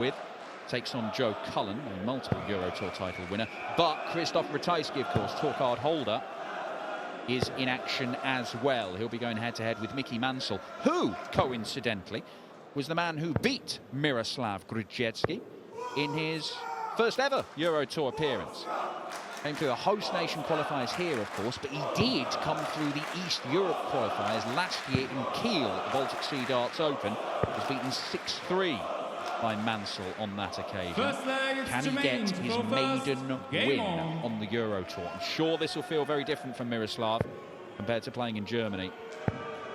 with. Takes on Joe Cullen, a multiple Euro Tour title winner. But Krzysztof Ratajski, of course, tour card holder, is in action as well. He'll be going head-to-head with Mickey Mansell, who, coincidentally, was the man who beat Miroslav Grudziecki in his first ever Euro Tour appearance. Came through the host nation qualifiers here, of course, but he did come through the East Europe qualifiers last year in Kiel at the Baltic Sea Darts Open. Was beaten 6-3 by Mansell on that occasion. Can he get his maiden win on the Euro Tour? I'm sure this will feel very different from Miroslav compared to playing in Germany,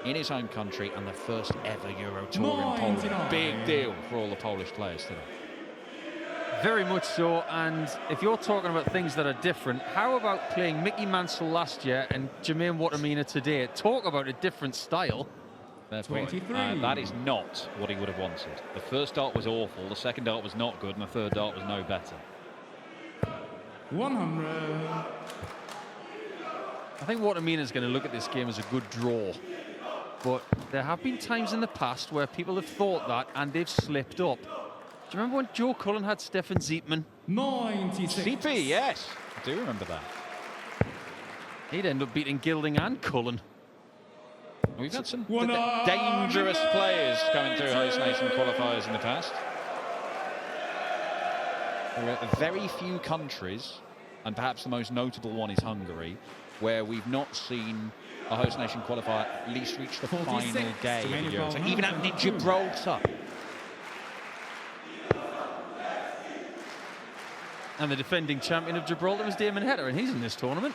in his home country, and the first ever Euro Tour in Poland. Big deal for all the Polish players today. Very much so, and if you're talking about things that are different, how about playing Mickey Mansell last year and Jermaine Wattimena today? Talk about a different style. That is not what he would have wanted. The first dart was awful, the second dart was not good, and the third dart was no better. 100. I think Wattimena's going to look at this game as a good draw. But there have been times in the past where people have thought that and they've slipped up. Do you remember when Joe Cullen had Stefan Zietman? 96. CP, yes. I do remember that. He'd end up beating Gilding and Cullen. We've had some dangerous players coming through host nation qualifiers in the past. There are very few countries, and perhaps the most notable one is Hungary, where we've not seen a host nation qualifier at least reach the final day of the Euro. So even happened in Gibraltar. And the defending champion of Gibraltar was Damon Hetter, and he's in this tournament.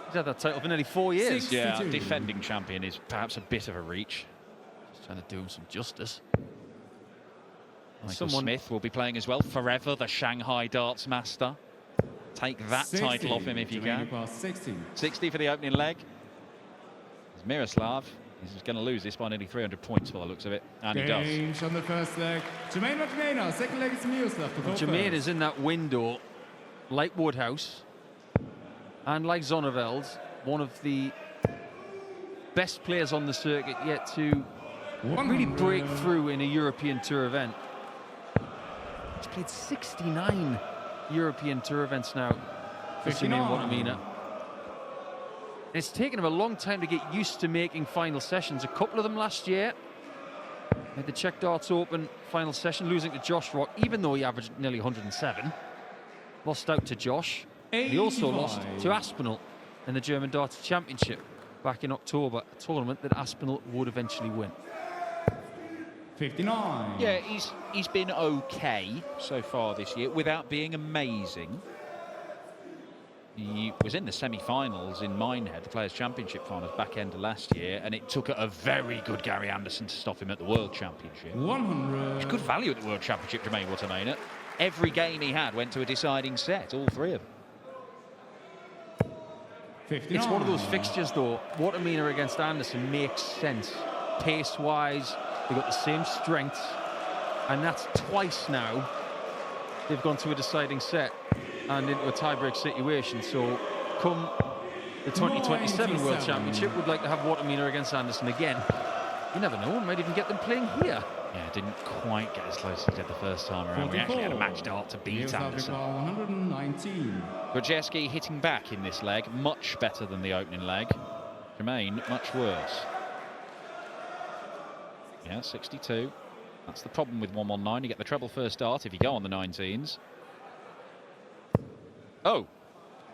He's had that title for nearly 4 years. 62. Yeah, defending champion is perhaps a bit of a reach. Just trying to do him some justice. Michael Smith will be playing as well. Forever the Shanghai darts master. Take that 60. title off him if you can. 60. 60 for the opening leg. As Miroslav is going to lose this by nearly 300 points by the looks of it. And he does. Change on the first leg. Jermaine Wattimena. Second leg is Miroslav. Jermaine is in that window, like Woodhouse and like Zonneveld, one of the best players on the circuit yet to really break through in a European Tour event. He's played 69 European Tour events now for Jermaine Wattimena. It's taken him a long time to get used to making final sessions. A couple of them last year. At the Czech Darts Open final session, losing to Josh Rock, even though he averaged nearly 107. Lost out to Josh. He also lost to Aspinall in the German Darts Championship back in October, a tournament that Aspinall would eventually win. 59. Yeah, he's been okay so far this year without being amazing. He was in the semi-finals in Minehead, the Players' Championship finals, back end of last year, and it took a very good Gary Anderson to stop him at the World Championship. 100. It's good value at the World Championship, Jermaine Wattimena. Every game he had went to a deciding set, all three of them. 59. It's one of those fixtures, though. Wattimena against Anderson makes sense. Pace-wise, they've got the same strengths, and that's twice now they've gone to a deciding set and into a tie-break situation. So come the 2027 World Championship, we'd like to have Wattimena against Anderson again. You never know, we might even get them playing here. Yeah, didn't quite get as close as he did the first time around. We actually had a match dart to beat Anderson. 119. Grudziecki hitting back in this leg, much better than the opening leg. Jermaine, much worse. Yeah, 62. That's the problem with 119. You get the treble first dart if you go on the 19s. Oh,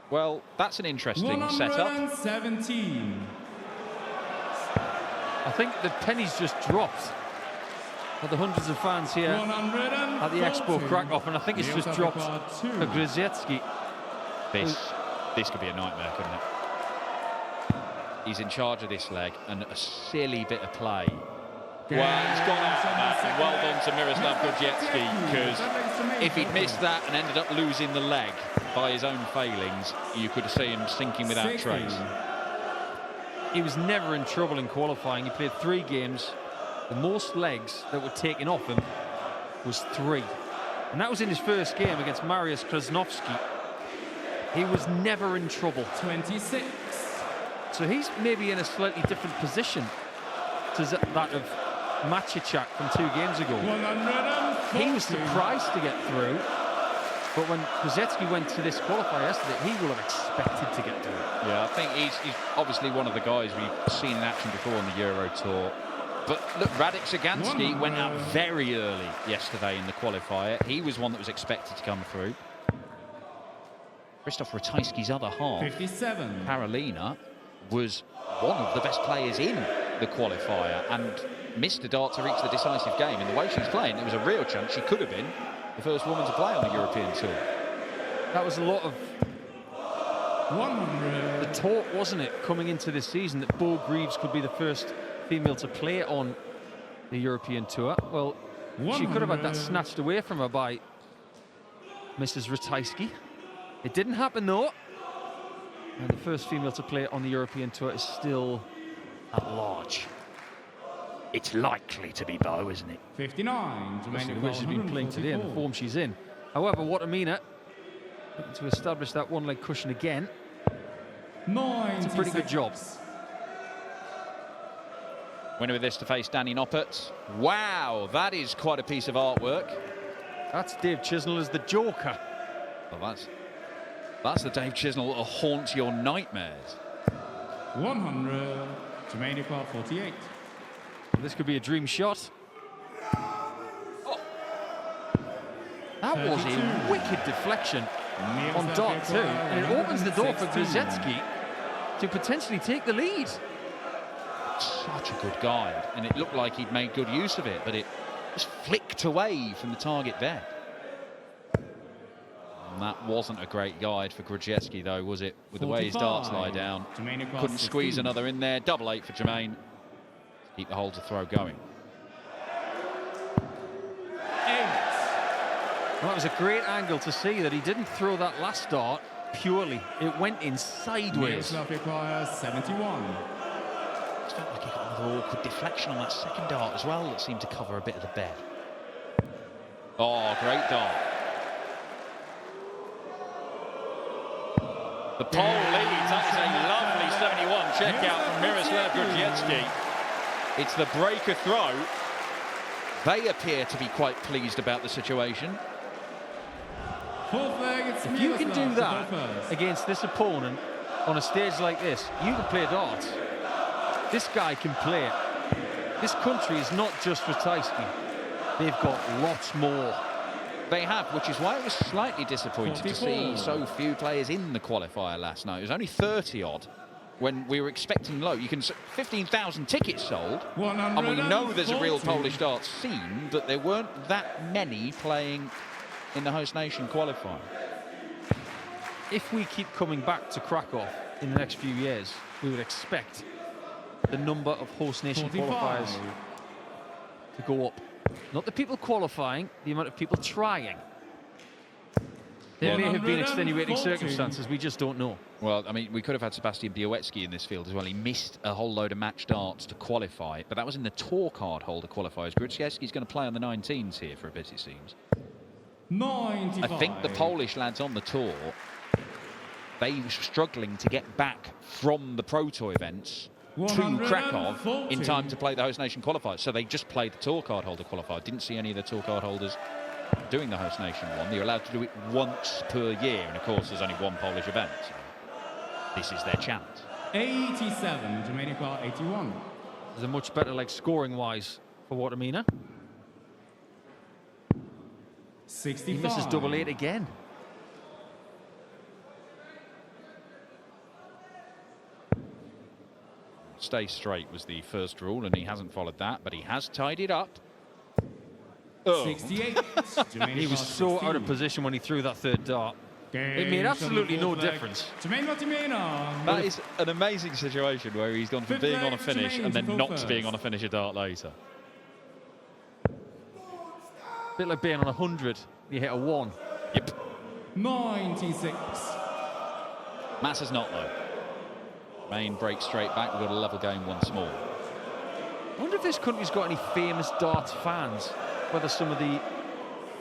well, that's an interesting setup. 117. I think the pennies just dropped for the hundreds of fans here at the Expo Krakow, and I think it's just dropped for Grudziecki. This could be a nightmare, couldn't it? He's in charge of this leg, and a silly bit of play. Well, he's gone out on that, and well done to Miroslav Grudziecki, because if he'd missed that and ended up losing the leg by his own failings, you could see him sinking without trace. He was never in trouble in qualifying. He played 3 games. The most legs that were taken off him was 3. And that was in his first game against Mariusz Krasnowski. He was never in trouble. 26. So he's maybe in a slightly different position to that of Maciejczak from 2 games ago. 130. he was surprised to get through. But when Grudziecki went to this qualifier yesterday, he will have expected to get through. Yeah, I think he's obviously one of the guys we've seen in action before on the Euro Tour. But look, Radek Sagansky went out very early yesterday in the qualifier. He was one that was expected to come through. Krzysztof Ratajski's other half, 57. Karolina, was one of the best players in the qualifier and missed a dart to reach the decisive game. And the way she's playing, there was a real chance she could have been the first woman to play on the European Tour. That was a lot of 100. the talk, wasn't it, coming into this season, that Bo Greaves could be the first female to play on the European Tour. Well, she could have had that snatched away from her by Mrs. Ratajski. It didn't happen, though. And the first female to play on the European Tour is still at large. It's likely to be Bo, isn't it? 59. Especially the way she's been playing today and the form she's in. However, Wattimena looking to establish that one-leg cushion again. It's a pretty good job. Winner with this to face Danny Noppert. Wow, that is quite a piece of artwork. That's Dave Chisnell as the Joker. Well, that's the Dave Chisnell that'll haunt your nightmares. 100. Jamaica 48. This could be a dream shot. Oh. That was a wicked deflection on dart too, and it opens the door for Grudziecki to potentially take the lead. Such a good guide, and it looked like he'd made good use of it, but it just flicked away from the target there. And that wasn't a great guide for Grudziecki, though, was it? With the way his darts lie down. Couldn't squeeze another in there. Double 8 for Jermaine. Keep the hole to throw going. 8. Well, that was a great angle to see that he didn't throw that last dart purely. It went in sideways. Requires 71. It felt like he got another awkward deflection on that second dart as well that seemed to cover a bit of the bed. Oh, great dart. The pole leads. That is a lovely 71 check out from Miroslav Grudziecki. It's the breaker throw. They appear to be quite pleased about the situation. If you can do that against this opponent on a stage like this, you can play darts. This guy can play it. This country is not just Ratajski. They've got lots more. They have, which is why it was slightly disappointing to see so few players in the qualifier last night. It was only 30-odd when we were expecting low. You can 15,000 tickets sold, and we know there's a real Polish darts scene, but there weren't that many playing in the host nation qualifier. If we keep coming back to Krakow in the next few years, we would expect the number of host nation qualifiers to go up. Not the people qualifying, the amount of people trying. There may have been extenuating circumstances, we just don't know. Well, I mean, we could have had Sebastian Białecki in this field as well. He missed a whole load of match darts to qualify, but that was in the tour card holder qualifiers. Grudziecki's going to play on the 19s here for a bit, it seems. 95. I think the Polish lads on the tour, they were struggling to get back from the Pro Tour events to Krakow in time to play the host nation qualifiers. So they just played the tour card holder qualifier. Didn't see any of the tour card holders doing the host nation one. You're allowed to do it once per year, and of course there's only one Polish event. So this is their chance. 87, Jamaica 81. There's a much better like scoring wise for Wattimena. 65. He misses double 8 again. Stay straight was the first rule, and he hasn't followed that, but he has tied it up. Oh. 68. He was so out of position when he threw that third dart. It made absolutely no difference. That is an amazing situation where he's gone from being on a finish and then not being on a finish a dart later. A bit like being on 100, you hit a 1. Yep. 96. Matters not, though. Main breaks straight back. We've got a level game once more. I wonder if this country's got any famous darts fans, whether some of the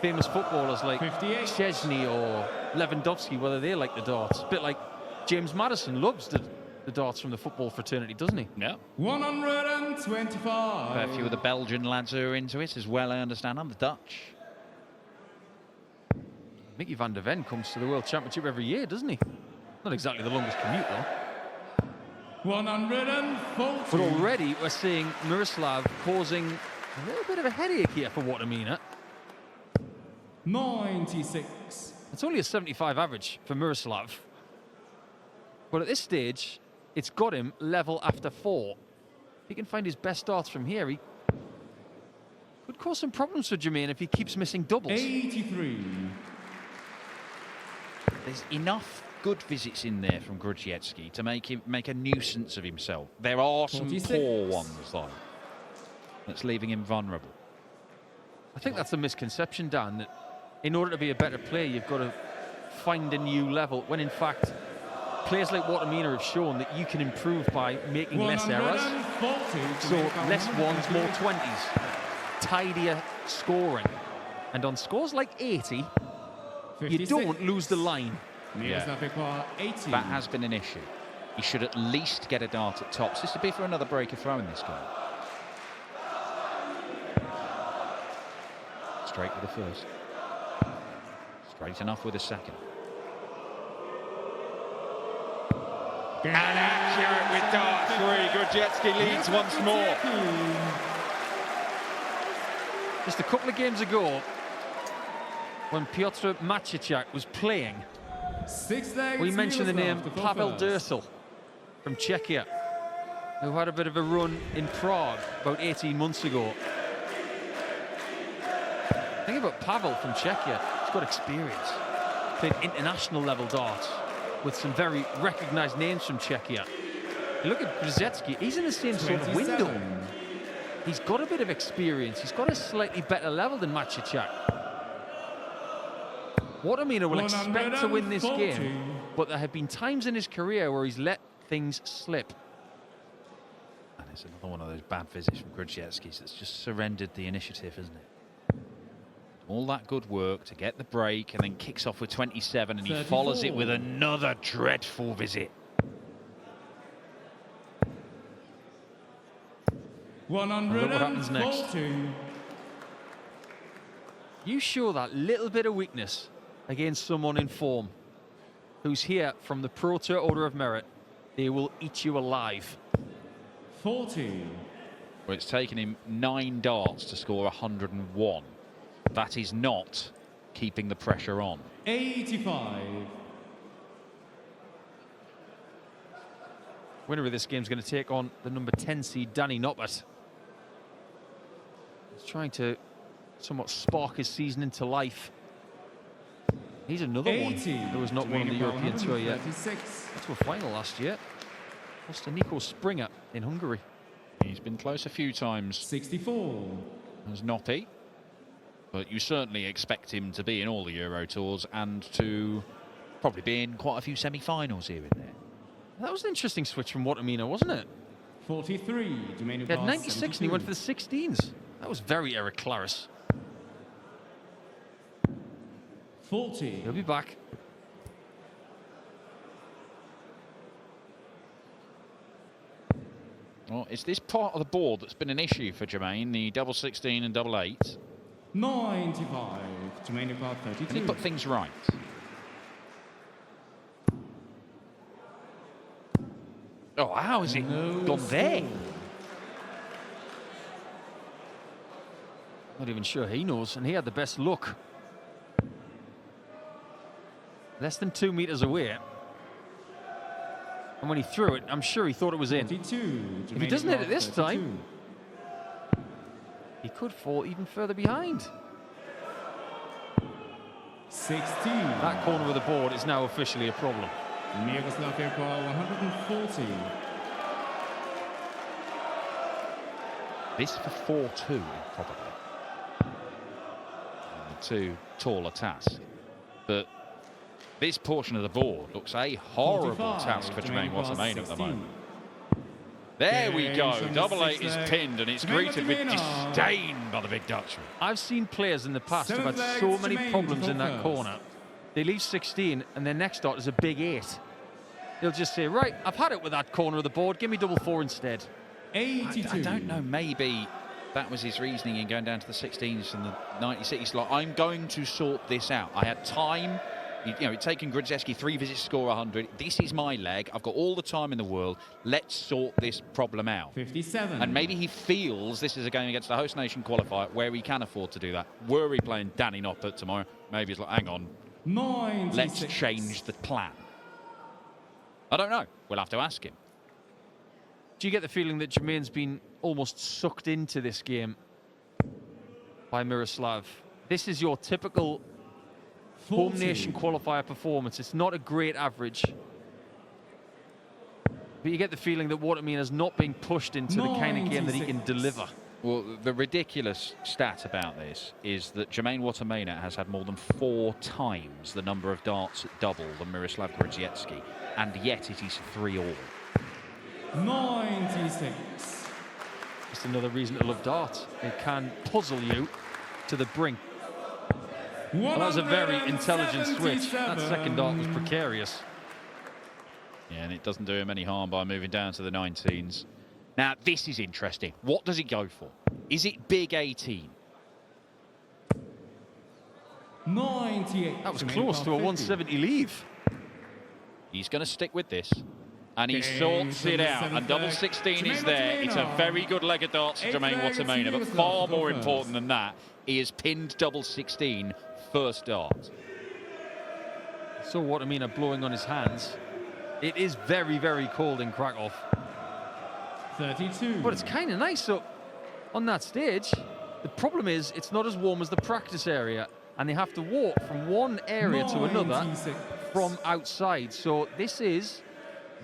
famous footballers like Szczesny or Lewandowski, whether they like the darts. A bit like James Maddison loves the darts from the football fraternity, doesn't he? Yeah. 125. A few of the Belgian lads who are into it as well, I understand, and the Dutch. Mickey van der Ven comes to the World Championship every year, doesn't he? Not exactly the longest commute, though. 140. But already we're seeing Miroslav causing a little bit of a headache here for Wattimena. 96. It's only a 75 average for Miroslav. But at this stage, it's got him level after 4. If he can find his best darts from here, he could cause some problems for Jermaine if he keeps missing doubles. 83. There's enough good visits in there from Grudziecki to make a nuisance of himself. There are some 46. poor ones, though, that's leaving him vulnerable. I think that's a misconception, Dan, that in order to be a better player, you've got to find a new level, when in fact, players like Wattimena have shown that you can improve by making less errors. 140. So less ones, more 20s. Tidier scoring. And on scores like 80, you 56. don't lose the line. Miroslav Ekwa, 80. That has been an issue. He should at least get a dart at tops. This would be for another breaker throw in this game. Straight with the first. Straight enough with the second. And accurate with dart 3. Grudziecki leads once more. Just a couple of games ago, when Piotr Maciejczak was playing, 6 legs. we mentioned the name Miroslav to go Pavel first. Dursel from Czechia, who had a bit of a run in Prague about 18 months ago. Think about Pavel from Czechia. He's got experience. Played international level darts with some very recognised names from Czechia. You look at Grudziecki, he's in the same sort of window. 27. He's got a bit of experience. He's got a slightly better level than Maciejczak. Wattimena will expect to win this 140. game, but there have been times in his career where he's let things slip. And it's another one of those bad visits from Grudziecki that's just surrendered the initiative, isn't it? All that good work to get the break and then kicks off with 27 and he 34. follows it with another dreadful visit. 140. what happens next. You show that little bit of weakness against someone in form who's here from the Pro Tour Order of Merit, they will eat you alive. 40. Well, it's taken him 9 darts to score 101. That is not keeping the pressure on. 85. Winner of this game is going to take on the number 10 seed Danny Noppert. He's trying to somewhat spark his season into life. He's another 80. one who was not won on the European Tour yet. 36. Got to a final last year. Lost to Nico Springer in Hungary. He's been close a few times 64. as Noppy, but you certainly expect him to be in all the Euro Tours and to probably be in quite a few semi-finals here and there. That was an interesting switch from Wattimena, wasn't it? 43. He had 96 and he went for the 16s. That was very Eric Claris. 40. He'll be back. Well, it's this part of the board that's been an issue for Jermaine, the double 16 and double 8. 95. Jermaine Ekwa, And he 32. put things right. Oh, how has it No gone there? score. Not even sure he knows, and he had the best look. Less than 2 meters away. And when he threw it, I'm sure he thought it was in. 42. If he doesn't hit it this time, he could fall even further behind. 16. That corner of the board is now officially a problem. Miroslav Ekwa, 140. This for 4-2, probably. Too tall a task. But this portion of the board looks a horrible 45. task for Jermaine Wattimena at the 16. moment. There we go. Games on the Double 8 sixth is leg. pinned and it's Jermaine greeted with Wattimena. disdain by the big Dutchman. I've seen players in the past who've had Seventh so leg, many Jermaine problems to in go that first. corner. They leave 16 and their next dot is a big 8. They'll just say, right, I've had it with that corner of the board, give me double 4 instead. 82. I don't know, maybe that was his reasoning in going down to the 16s from the 96. He's like, I'm going to sort this out. I had time. You know, it's taken Grudziecki 3 visits to score 100. This is my leg. I've got all the time in the world. Let's sort this problem out. 57. And maybe he feels this is a game against the host nation qualifier where he can afford to do that. Were he playing Danny Noppert tomorrow, maybe he's like, hang on, 96. let's change the plan. I don't know. We'll have to ask him. Do you get the feeling that Jermaine's been almost sucked into this game by Miroslav? This is your typical 40. home nation qualifier performance. It's not a great average, but you get the feeling that Wattimena's not being pushed into the kind of game that he can 96. deliver. Well, the ridiculous stat about this is that Jermaine Wattimena has had more than 4 times the number of darts at double than Miroslav Grudziecki, and yet it is 3-all. 96. Just another reason to love darts. It can puzzle you to the brink. Well, that was a very intelligent switch. That second dart was precarious. Yeah, and it doesn't do him any harm by moving down to the 19s. Now, this is interesting. What does he go for? Is it big 18? 98. That was close to a 170 leave. He's going to stick with this. And he sorts it out. And double 16 is there. It's a very good leg of darts to Jermaine Wattimena. But far more important than that, he has pinned double 16 first dart. So Wattimena blowing on his hands. It is very, very cold in Krakow. 32. But it's kind of nice up on that stage. The problem is it's not as warm as the practice area, and they have to walk from one area to another 96. from outside. So this is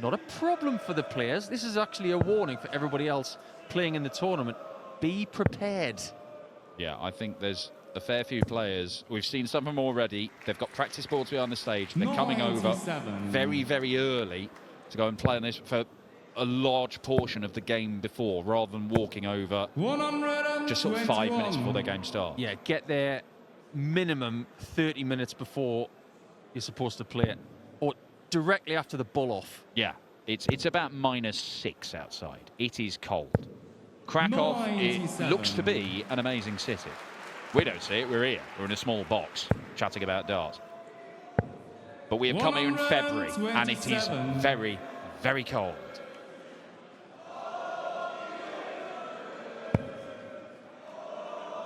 not a problem for the players. This is actually a warning for everybody else playing in the tournament. Be prepared. Yeah, I think there's a fair few players. We've seen some of them already. They've got practice boards behind the stage. They're coming over 97. very, very early to go and play on this for a large portion of the game before, rather than walking over 121. just sort of 5 minutes before their game starts. Yeah, get there minimum 30 minutes before you're supposed to play it, or directly after the ball off. Yeah, it's about -6 outside. It is cold. Krakow, it 97. looks to be an amazing city. We don't see it, we're here. We're in a small box, chatting about darts. But we have come here in February, and it is 127. very, very cold.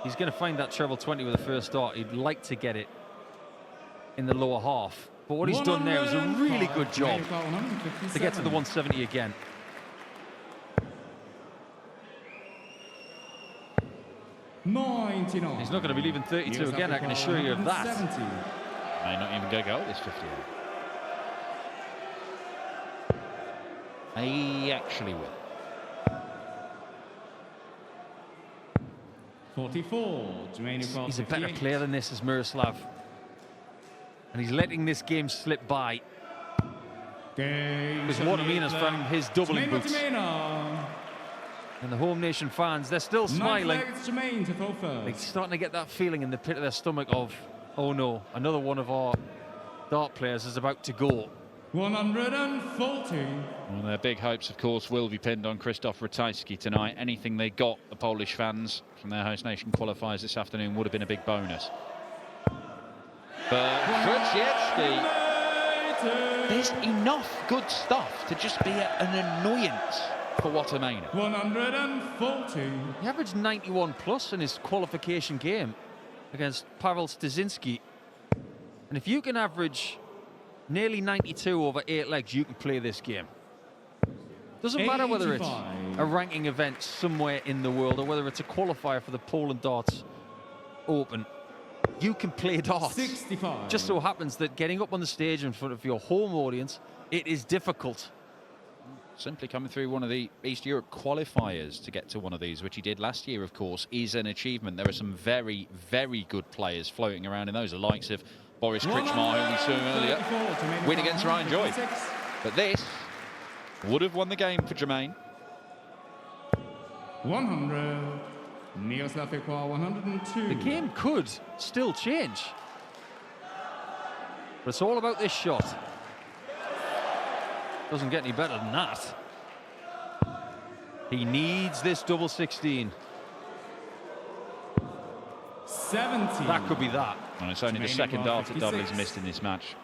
He's going to find that treble 20 with the first dart. He'd like to get it in the lower half. But what he's done there is a really good job to get to the 170 again. He's He's not going to be leaving 32 again, I can assure you of that. May not even go at this 58. He actually will. 44. He's a better player than this, is Miroslav. And he's letting this game slip by. Because Wattimena's found his doubling boots. And the home nation fans, they're still smiling. They're starting to get that feeling in the pit of their stomach of, oh no, another one of our dart players is about to go. 140. Well, their big hopes, of course, will be pinned on Krzysztof Ratajski tonight. Anything they got, the Polish fans, from their host nation qualifiers this afternoon would have been a big bonus. But Grudziecki, there's enough good stuff to just be an annoyance for Wattimena. 140. He averaged 91 plus in his qualification game against Pavel Staszynski. And if you can average nearly 92 over 8 legs, you can play this game. Doesn't matter whether it's 85. a ranking event somewhere in the world or whether it's a qualifier for the Poland Darts Open. You can play darts. 65. Just so happens that getting up on the stage in front of your home audience, it is difficult. Simply coming through one of the East Europe qualifiers to get to one of these, which he did last year, of course, is an achievement. There are some very, very good players floating around in those, the likes of Boris Krichmar, who we saw earlier, win against Ryan Joy. But this would have won the game for Jermaine. 100. Miroslav Ekwa, 102. The game could still change. But it's all about this shot. Doesn't get any better than that. He needs this double 16. 17. That could be that. And it's only the Remaining second bar dart at double he's 56. missed in this match.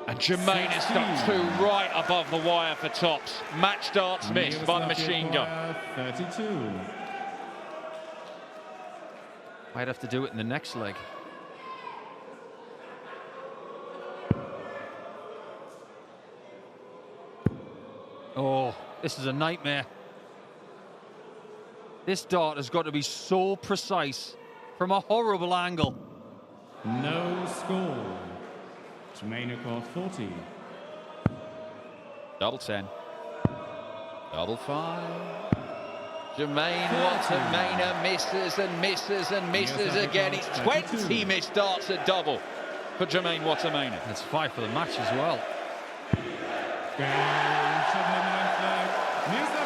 And Jermaine has stuck 2 right above the wire for tops. Match darts missed by the machine gun. 32. Might have to do it in the next leg. Oh, this is a nightmare. This dart has got to be so precise from a horrible angle. No score. Jermaine 40. Double 10. Double 5. Jermaine Wattimena misses and misses and misses again. It's 20 missed darts at double for Jermaine Wattimena. It's 5 for the match as well.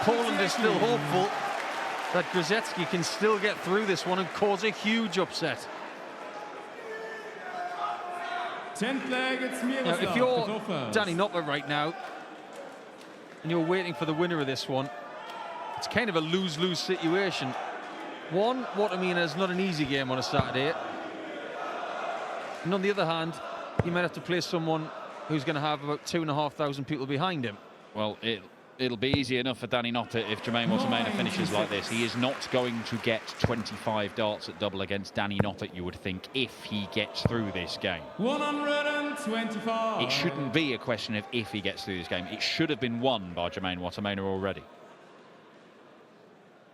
Poland is still hopeful that Grudziecki can still get through this one and cause a huge upset. 10th leg, it's Now, Miroslav. if you're to go first. Danny Noppert right now and you're waiting for the winner of this one, it's kind of a lose-lose situation. One, Wattimena is not an easy game on a Saturday. And on the other hand, you might have to play someone who's going to have about 2,500 people behind him. Well, it'll be easy enough for Danny Noppert if Jermaine Wattimena finishes like this. He is not going to get 25 darts at double against Danny Noppert, you would think, if he gets through this game. 125. It shouldn't be a question of if he gets through this game. It should have been won by Jermaine Wattimena already.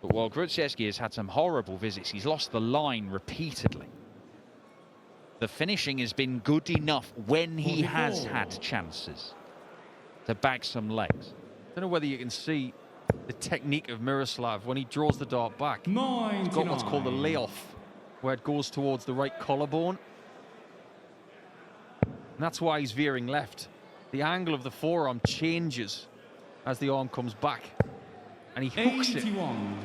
But while Grudziecki has had some horrible visits, he's lost the line repeatedly. The finishing has been good enough when he has had chances to bag some legs. I don't know whether you can see the technique of Miroslav when he draws the dart back. 99. He's got what's called a layoff, where it goes towards the right collarbone. And that's why he's veering left. The angle of the forearm changes as the arm comes back. And he hooks it. 81.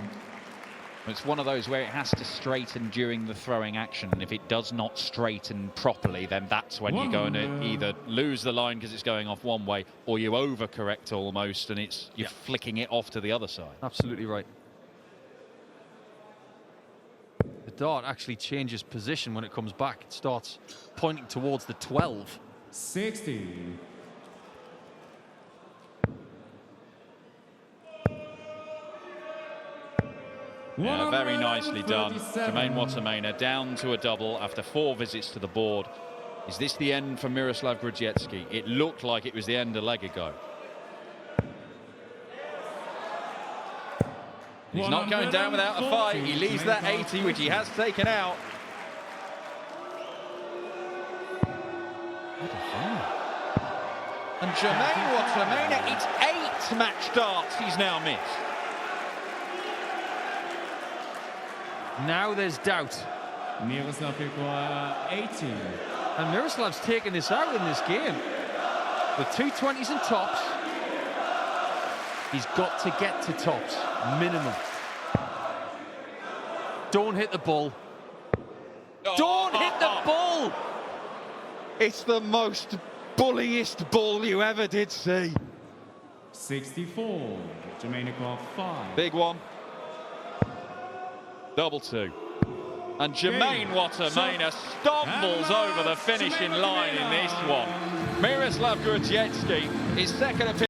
It's one of those where it has to straighten during the throwing action. And if it does not straighten properly, then that's when you're going to either lose the line because it's going off one way, or you overcorrect almost and you're flicking it off to the other side. Absolutely right. The dart actually changes position when it comes back. It starts pointing towards the 12. 60. Yeah, very nicely done. 137. Jermaine Wattimena down to a double after 4 visits to the board. Is this the end for Miroslav Grudziecki? It looked like it was the end a leg ago. He's not going down without a fight. He leaves that 80, which he has taken out. And Jermaine Wattimena, it's 8 match darts he's now missed. Now there's doubt. Miroslav 80. And Miroslav's taken this out in this game. With 2 20s and tops, he's got to get to tops, minimum. Don't hit the ball. Don't hit the ball! It's the most bulliest bull you ever did see. 64. Jermaine 5. Big one. Double 2. And Jermaine Wattimena stumbles over the finishing line in this one. Miroslav Grudziecki is second appearance.